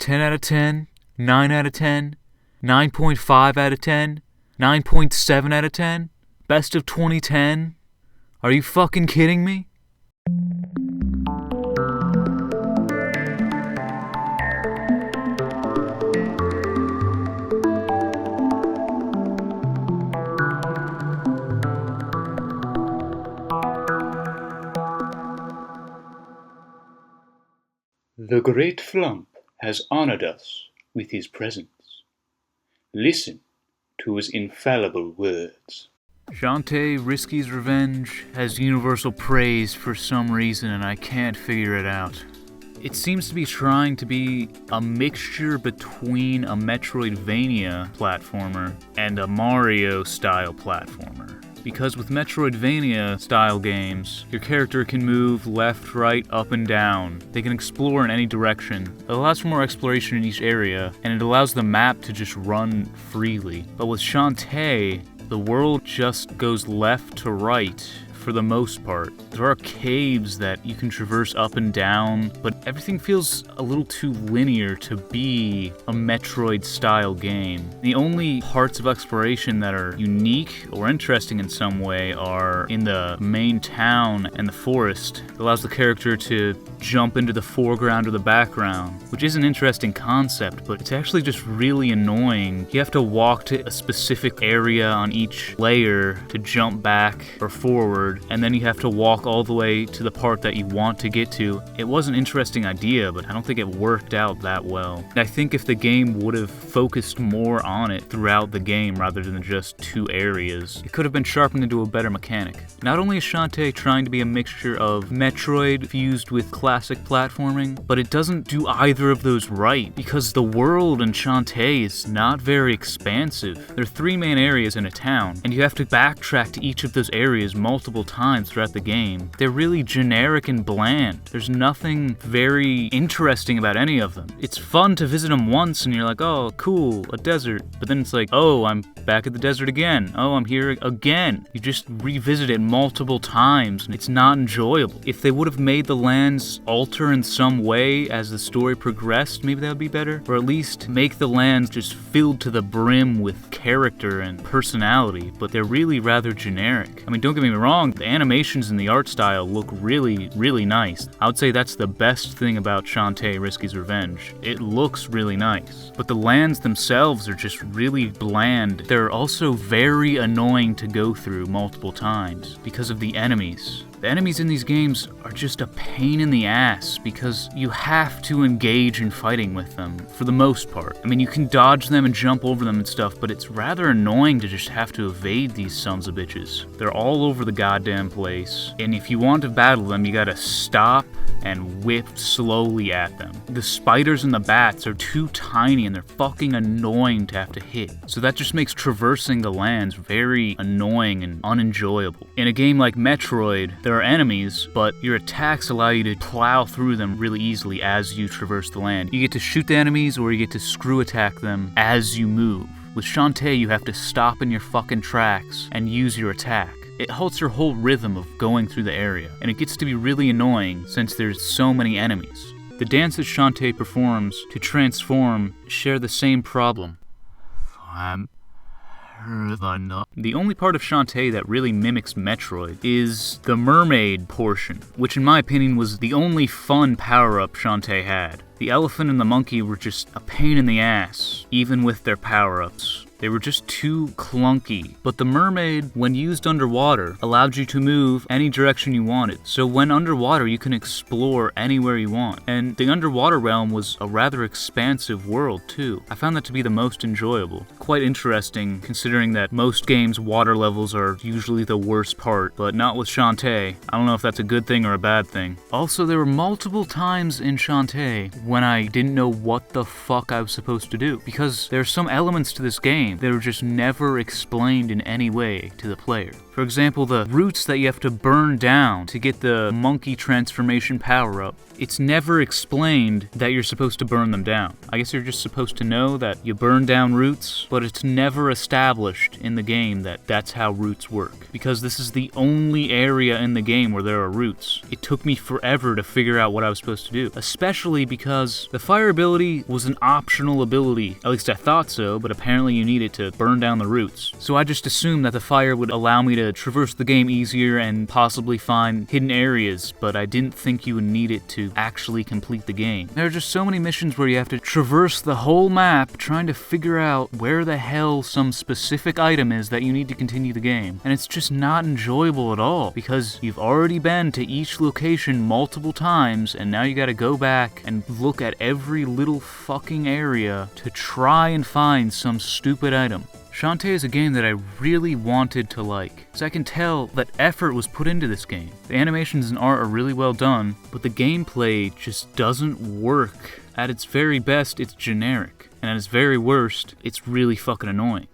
10 out of 10, 9 out of 10, 9.5 out of 10, 9.7 out of 10, best of 2010? Are you fucking kidding me? The great Flump has honored us with his presence. Listen to his infallible words. Shantae Risky's Revenge has universal praise for some reason, and I can't figure it out. It seems to be trying to be a mixture between a Metroidvania platformer and a Mario-style platformer. Because with Metroidvania-style games, your character can move left, right, up, and down. They can explore in any direction. It allows for more exploration in each area, and it allows the map to just run freely. But with Shantae, the world just goes left to right for the most part. There are caves that you can traverse up and down, but everything feels a little too linear to be a Metroid-style game. The only parts of exploration that are unique or interesting in some way are in the main town and the forest. It allows the character to jump into the foreground or the background, which is an interesting concept, but it's actually just really annoying. You have to walk to a specific area on each layer to jump back or forward, and then you have to walk all the way to the part that you want to get to. It was an interesting idea, but I don't think it worked out that well. I think if the game would have focused more on it throughout the game rather than just two areas, it could have been sharpened into a better mechanic. Not only is Shantae trying to be a mixture of Metroid fused with classic platforming, but it doesn't do either of those right, because the world in Shantae is not very expansive. There are three main areas in a town, and you have to backtrack to each of those areas multiple times throughout the game. They're really generic and bland. There's nothing very interesting about any of them. It's fun to visit them once and you're like, oh, cool, a desert. But then it's like, oh, I'm back at the desert again. Oh, I'm here again. You just revisit it multiple times and it's not enjoyable. If they would have made the lands alter in some way as the story progressed, maybe that would be better. Or at least make the lands just filled to the brim with character and personality, but they're really rather generic. I mean, don't get me wrong, the animations and the art style look really, really nice. I would say that's the best thing about Shantae Risky's Revenge. It looks really nice. But the lands themselves are just really bland. They're also very annoying to go through multiple times because of the enemies. The enemies in these games are just a pain in the ass because you have to engage in fighting with them for the most part. I mean, you can dodge them and jump over them and stuff, but it's rather annoying to just have to evade these sons of bitches. They're all over the goddamn place, and if you want to battle them, you gotta stop and whip slowly at them. The spiders and the bats are too tiny and they're fucking annoying to have to hit. So that just makes traversing the lands very annoying and unenjoyable. In a game like Metroid, there are enemies, but your attacks allow you to plow through them really easily as you traverse the land. You get to shoot the enemies or you get to screw attack them as you move. With Shantae, you have to stop in your fucking tracks and use your attack. It halts your whole rhythm of going through the area, and it gets to be really annoying since there's so many enemies. The dance that Shantae performs to transform share the same problem. The only part of Shantae that really mimics Metroid is the mermaid portion, which in my opinion was the only fun power-up Shantae had. The elephant and the monkey were just a pain in the ass, even with their power-ups. They were just too clunky. But the mermaid, when used underwater, allowed you to move any direction you wanted. So when underwater, you can explore anywhere you want. And the underwater realm was a rather expansive world, too. I found that to be the most enjoyable. Quite interesting, considering that most games' water levels are usually the worst part, but not with Shantae. I don't know if that's a good thing or a bad thing. Also, there were multiple times in Shantae when I didn't know what the fuck I was supposed to do, because there are some elements to this game that are just never explained in any way to the player. For example, the roots that you have to burn down to get the monkey transformation power-up. It's never explained that you're supposed to burn them down. I guess you're just supposed to know that you burn down roots, but it's never established in the game that that's how roots work. Because this is the only area in the game where there are roots. It took me forever to figure out what I was supposed to do, especially because the fire ability was an optional ability. At least I thought so, but apparently you need it to burn down the roots. So I just assumed that the fire would allow me to traverse the game easier and possibly find hidden areas, but I didn't think you would need it to actually complete the game. There are just so many missions where you have to traverse the whole map trying to figure out where the hell some specific item is that you need to continue the game. And it's just not enjoyable at all, because you've already been to each location multiple times, and now you gotta go back and look at every little fucking area to try and find some stupid item. Shantae is a game that I really wanted to like, so I can tell that effort was put into this game. The animations and art are really well done, but the gameplay just doesn't work. At its very best, it's generic, and at its very worst, it's really fucking annoying.